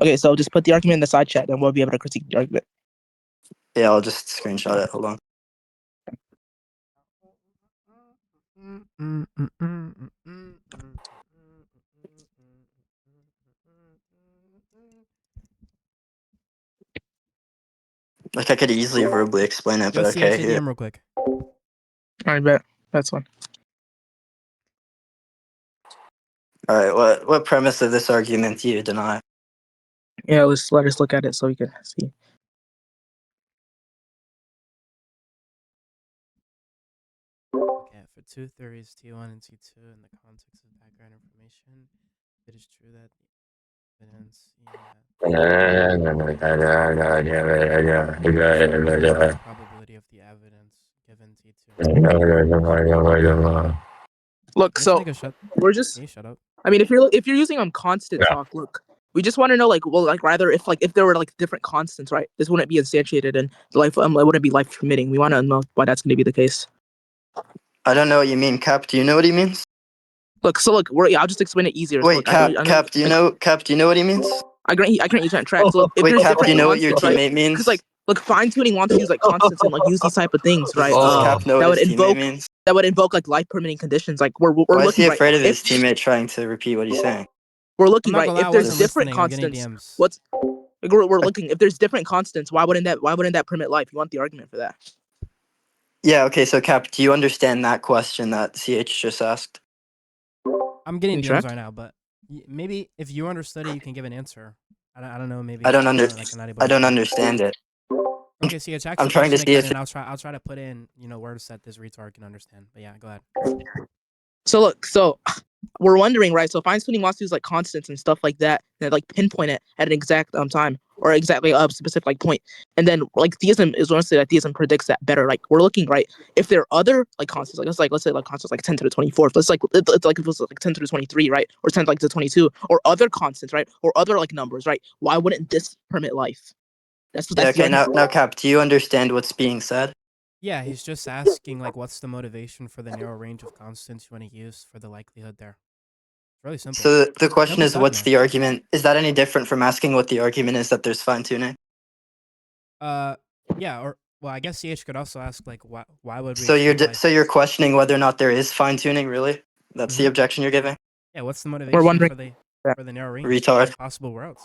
Okay, so just put the argument in the side chat, and we'll be able to critique the argument. Yeah, I'll just screenshot it. Hold on. Like I could easily verbally explain it, but okay. Here. Real quick. I bet that's one. All right. What premise of this argument do you deny? Yeah, let us look at it so we can see. Okay, for two theories, T1 and T2, in the context of background information, it is true that the evidence probability of the evidence given T2. Look, so we're just. Shut up. I mean, if you're using constant talk, look, we just want to know rather if there were different constants, right? This wouldn't be instantiated and life it wouldn't be life permitting. We want to know why that's going to be the case. I don't know what you mean, Capp. Do you know what he means? Look, I'll just explain it easier. Wait, Capp, do you know what he means? I grant you can't track. So wait, Capp, do you know what your teammate means? Because look, fine tuning wants to use constants and use these type of things, right? Does Capp know what his teammate means? That would invoke life permitting conditions. We're Why looking. Is he afraid of his teammate trying to repeat what he's saying? We're looking if there's different constants. We're looking if there's different constants. Why wouldn't that permit life? You want the argument for that? Yeah. Okay. So Capp, do you understand that question that CH just asked? I'm getting DMs right now, but maybe if you understood it, you can give an answer. I don't know. Maybe I don't understand it. Okay, so I'm trying to see if I'll try to put in words that this retard can understand. But yeah, go ahead. So look, we're wondering, right? So fine tuning wants to use constants and stuff like that, and pinpoint it at an exact time or exactly a specific point. And then theism is one to say that theism predicts that better. We're looking, right? If there are other constants, let's say constants 10 to the 24th, it's if it was 10 to the 23, right? Or 10 to the 22, or other constants, right? Or other numbers, right? Why wouldn't this permit life? That's okay. Now, Capp, do you understand what's being said? Yeah, he's just asking what's the motivation for the narrow range of constants you want to use for the likelihood there. It's really simple. So the question is, what's the argument? Is that any different from asking what the argument is that there's fine tuning? Yeah, or I guess CH could also ask why would we? So you're questioning whether or not there is fine tuning, really? That's the objection you're giving? Yeah, what's the motivation for the narrow range? Retard. Possible worlds.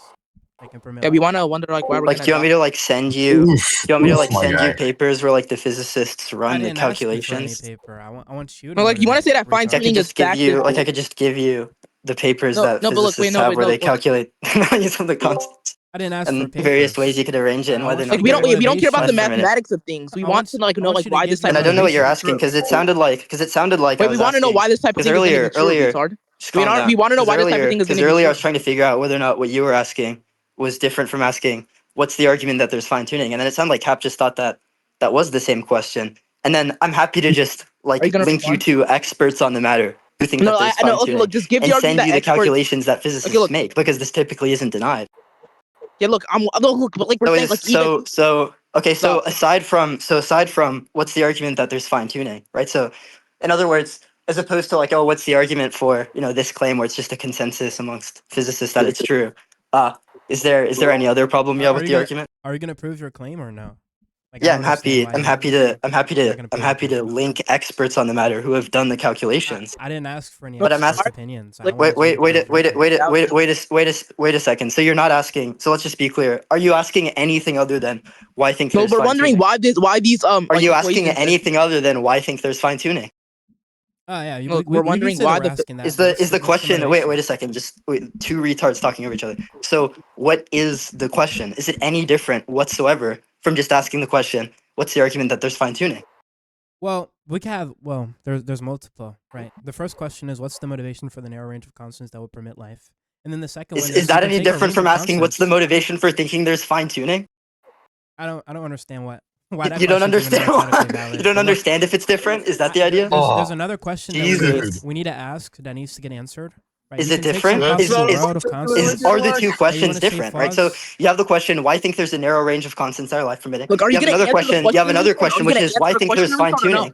Yeah, we want to wonder why we're do you want me to send you? Do you want me to send you papers where the physicists run the calculations? Paper. I want you. You want to say that fine tuning is active? I could just give you the papers that physicists have where they calculate the values of the constants. I didn't ask for various ways you could arrange it and whether we don't care about the mathematics of things. We want to know why this type. And I don't know what you're asking because it sounded like. Wait, we want to know why this type of thing is going to be true. We want to know why this type of thing is going to be true. Because earlier I was trying to figure out whether or not what you were asking was different from asking what's the argument that there's fine tuning, and then it sounded like Capp just thought that was the same question. And then I'm happy to just link you to experts on the matter who think that there's fine tuning, look, just give and send you the calculations that physicists make because this typically isn't denied. Yeah, look, so aside from what's the argument that there's fine tuning, right? So, in other words, as opposed to what's the argument for this claim where it's just a consensus amongst physicists that it's true. Is there any other problem you have with the argument? Are you gonna prove your claim or no? Yeah, I'm happy to link experts on the matter who have done the calculations. I didn't ask for any. But I'm asking opinions. Wait a second. So you're not asking. So let's just be clear. Are you asking anything other than why I think? No, we're wondering why these. Are you asking anything other than why I think there's fine tuning? Oh yeah, we're wondering why is the question. Wait a second. Just two retards talking over each other. So what is the question? Is it any different whatsoever from just asking the question? What's the argument that there's fine tuning? Well, we can have. Well, there's multiple, right? The first question is what's the motivation for the narrow range of constants that would permit life, and then the second one is that any different from asking what's the motivation for thinking there's fine tuning? I don't understand what. You don't understand. You don't understand if it's different. Is that the idea? There's another question that we need to ask that needs to get answered. Right? Is it different? Are the two questions different? Right. So you have the question: why think there's a narrow range of constants that are life permitting? Look, you have another question. You have another question, which is why think there's fine tuning.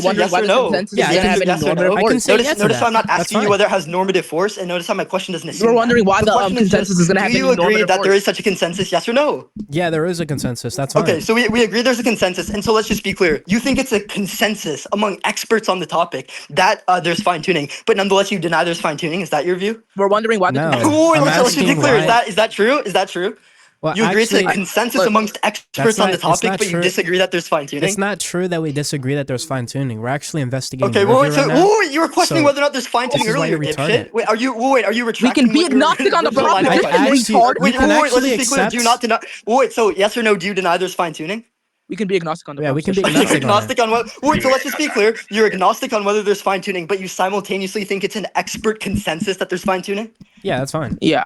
answer wondering yes why or the no. consensus Yeah, is I gonna can- have any yes or normative no. I can force. say Notice, yes to notice how that. I'm not That's asking you fine. whether it has normative force, and notice how my question doesn't assume We're that. wondering why the question is consensus just, is gonna do have you any agree normative that there force. is such a consensus? Yes or no? Yeah, there is a consensus. That's fine. Okay, so we agree there's a consensus, and so let's just be clear. You think it's a consensus among experts on the topic that there's fine tuning, but nonetheless you deny there's fine tuning. Is that your view? We're wondering why the No, consensus Wait, I'm is gonna have let's just any be asking clear. normative why. force. Is that true? Is that true? Well, You agree it's a actually, consensus look, amongst experts on the it's topic, not but you true. disagree that there's fine It's tuning? not true that we disagree that there's fine tuning. We're actually investigating Okay, your well, view wait, right so now. you were questioning So, whether or not there's fine tuning this is why earlier, you're dipshit. retarded. Wait, are you We retracting can be what your agnostic on the original line of proposition, questioning? actually- retard. we can Let's actually just be clear. Do you not accept- deny? Wait, so yes or no? Do you deny there's fine tuning? We can be agnostic on the Yeah, we can be proposition. You're agnostic on it. agnostic on what? Wait, so let's just be clear. You're agnostic on whether there's fine tuning, but you simultaneously think it's an expert consensus that there's fine tuning. Yeah, that's fine. Yeah.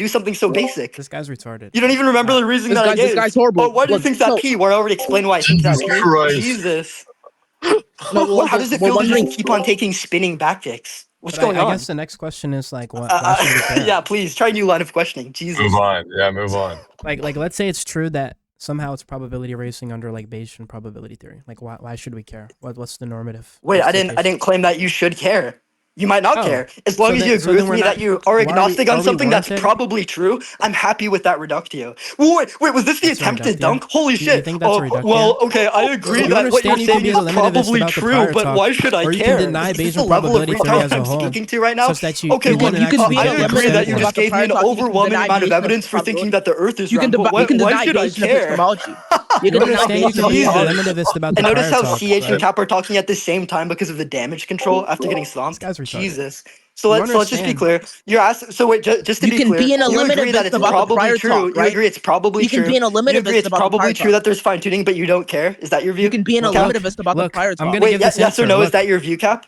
do something so basic? This guy's retarded. You don't even remember the reason that I gave. This guy's horrible. Oh, why do you Look, think that so- P? Where I already explained why I think that Jesus P. Christ. Jesus. No, well, How does it we're feel to wondering. just keep on taking spinning backticks? What's But going I on? guess the next question is like, why should we care? Yeah, please try a new line of questioning. Jesus. Move on. Yeah, move on. Like let's say it's true that somehow it's probability racing under like Bayesian probability theory. Like why should we care? What's the normative? Wait, What's I the didn't case? claim that you should care. You might not Oh, care. As long so as then- you so agree then with we're me not- that you are why agnostic are on we something that's warranted? probably true, I'm happy with that reductio. Wait, was this the That's a attempted reductio? dunk? Holy You shit. think that's a reductio? Well, okay, I agree You that what you're understand you can saying be is a relativist probably about the true, prior but talk, why should I or you care? can deny Is this Bayesian the level of probability theory retard as a I'm whole, speaking to right now? such that you Okay, you look, didn't You can actually be I in a get agree limited that you percentage just about the gave me prior an talk, you can overwhelming deny amount of Bayesian evidence for thinking that the Earth is You can, round, but you can why deny should I Bayesian care? epistemology. You You can deny understand you can be a Jesus. delimitivist about the And notice prior how talk, CH and right? Capp are talking at the same time because of the damage control after getting This stomped. guy's retarded. Jesus. So You let's just be understand. clear. You're asking. So wait, just to You be can clear, be in a you agree that limitivist it's about the probably prior true. talk, You right? agree it's probably You can true. be in a You agree limitivist it's about the probably prior true talk. that there's fine tuning, but you don't care. Is that your view? You can be in a Cap? limitivist about the Look, prior I'm talk. gonna Wait, give this yes or answer. no? Is Look. that your view, Cap?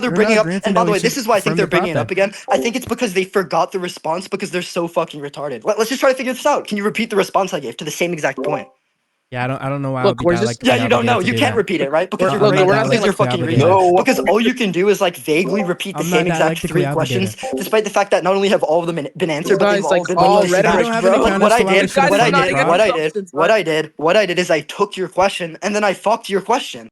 they're You're bringing not up. granting And by that the we way, this should is why I think affirm they're the bringing it up prophet. again. I think it's because they forgot the response because they're so fucking retarded. Let's just try to figure this out. Can you repeat the response I gave to the same exact point? Yeah, I don't know why I would Look, be we're just Yeah, dialectically you don't know. obligated to You do can't that. repeat it, right? Because we're, you're look, brain we're dead. not saying Because like you're fucking obligated. retarded. No. Because all you can do is like vaguely repeat the I'm same not exact dialectically 3 questions, obligated. despite the fact that not only have all of them been answered, but they've guys all like been all like If you rhetoric, don't have bro. any like what counters I to why we did, should Guys, what I we're affirm the not did, against what prop. I did, substance, what bro. I did, what I did is I took your question and then I fucked your question.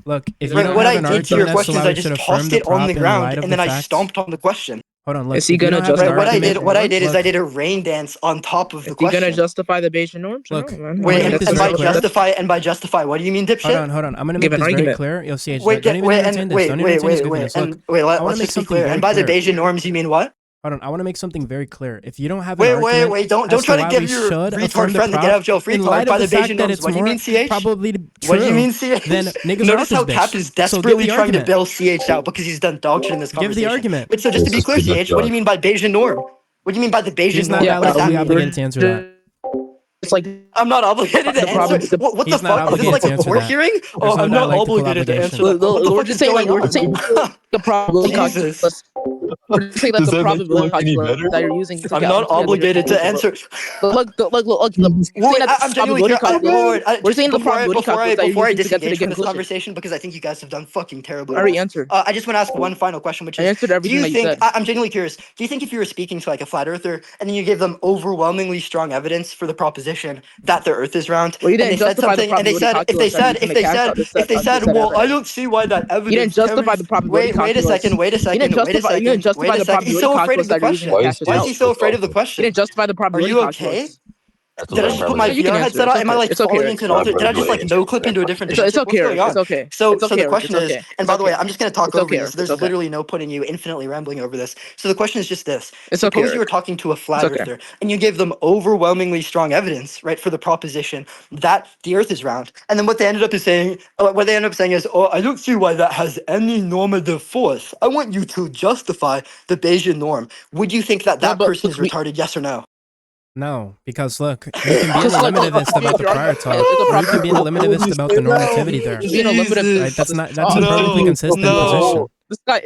Look, if you Right, don't what have I an did to your argument as to questions, why I we should just affirm tossed the it on the prop in ground light of and the then I facts. stomped on the question. Hold on, look, Is he if you gonna don't have an Right, what I justify argument, did, what I did is look, I did a rain dance on top of Is the he gonna question. justify the Bayesian norms or look, no, man? I'm Wait, gonna make this and very by clear. justify, what do you mean, Hold dipshit? on. I'm gonna Give make an this very argument. clear. Yo, CH, Wait, don't even entertain this. Don't even entertain this goofiness. Look, I want to let's make just be something clear. very And by the clear. Bayesian norms, you mean what? Hold on, I want to make something very clear. If you don't have an argument Don't as to try to why give we your should retard affirm the friend the get out prop of jail free in card light by of the the fact Bayesian that norms. it's What do you more mean, CH? probably What do you true mean, CH? than niggas are out Notice this how Capp bitch. is So give desperately the trying to argument. bail CH out because he's done dog shit in this Give the conversation. argument. Wait, so just to This be is clear, too much, CH, what do dog. you mean by Bayesian norm? What do you mean by the Bayesian He's not norm? Yeah, What does that dialectically mean? obligated to answer that. It's like I'm not obligated to the answer. problem. The, What the He's not fuck? Is this obligated like to a answer court that. hearing? There's Oh, no I'm not dialectical obligated to answer obligation. that. What the we're fuck just is saying going like we're on? saying the probability Jesus. calculus. We're just saying that Does the that make it probability look any calculus better? that you're using to I'm not obligated to answer. Look, look. You're Well, saying that I'm the genuinely probability curious. calculus. We're Just saying the probability calculus that you're before I using to get to the disengage from this conclusion. conversation, because I think you guys have done fucking terribly I at already this. answered. I just want to ask one final question, which I is: answered do everything you that you think? said. I'm genuinely curious. Do you think if you were speaking to like a flat earther and then you gave them overwhelmingly strong evidence for the proposition that the Earth is round, Well, you and didn't they said justify the something, and they probability said calculus that using the cash out if they said, said well, I evidence. don't see why that You didn't evidence justify the probability calculus. Wait a You didn't second, justify. You didn't justify the He's probability so afraid calculus of the that you're using question. the Why cash is to Why say is he Josh so so evidence. afraid of the thoughtful? You question? didn't justify the Are probability you okay? calculus. That's Did what I I'm just trying put to my So do. you can VR answer. headset It's on? Am I okay. like It's okay. falling Rick. into an Not alter? Did very I just good. like no clip into a different It's dimension? okay. What's going Rick. It's on? okay. So It's okay. the Rick. question It's is, okay. and It's by the way, okay. I'm just gonna talk It's over okay. you. Rick. So It's there's okay. literally no point in you infinitely rambling over this. So the question is just this: It's okay. suppose you were Rick. talking to a It's flat okay. earther and you gave them overwhelmingly strong evidence, right, for the proposition that the Earth is round, and then what they ended up is saying, what they end up saying is, oh, I don't see why that has any normative force. I want you to justify the Bayesian norm. Would you think that No, that but person is look, retarded? Yes or no? No, because look, you can be in just a like limitivist about if the you're prior arguing, talk, it's a or you can be in a probability. limitivist about the normativity there. Just being a limited Right? Jesus. That's a perfectly No. consistent position. This guy.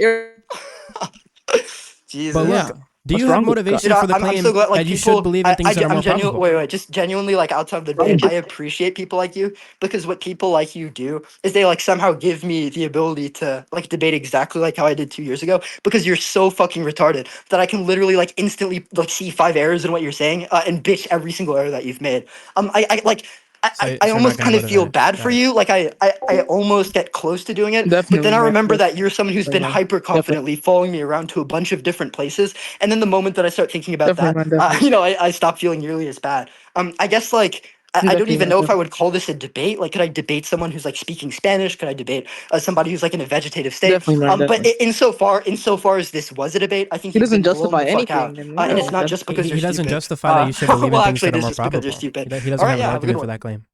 Jesus. But Yeah. look, do What's you have wrong with this guy? motivation Dude, for the I'm so claim glad, like, that you should people, believe in things that are I'm more genuine, probable? just genuinely, like, outside of the debate, I appreciate people like you, because what people like you do is they, like, somehow give me the ability to, like, debate exactly like how I did 2 years ago, because you're so fucking retarded that I can literally, like, instantly, like, see 5 errors in what you're saying, and bitch every single error that you've made. I like, So I you're not almost gonna kind of feel motivate. bad for Got it. you. Like I almost get close to doing it, but Definitely then I not. remember that you're someone who's been Definitely not. hyper confidently following me around to a bunch of different places. And then the moment that I start thinking about Definitely that, not. Definitely. you know, I stop feeling nearly as bad. I guess like I don't Definitely even not. know if I would call this a debate. Like, could I debate someone who's like speaking Spanish? Could I debate somebody who's like in a vegetative state? Definitely not. But Definitely. insofar as this was a debate, I think He you've doesn't been blown justify the fuck anything. out. Then And yeah. it's not just because He you're doesn't stupid. justify that you should believe in Well, things actually, that it are is more just because you're probable. stupid. He All doesn't right, have an yeah, have a good argument for one. that claim.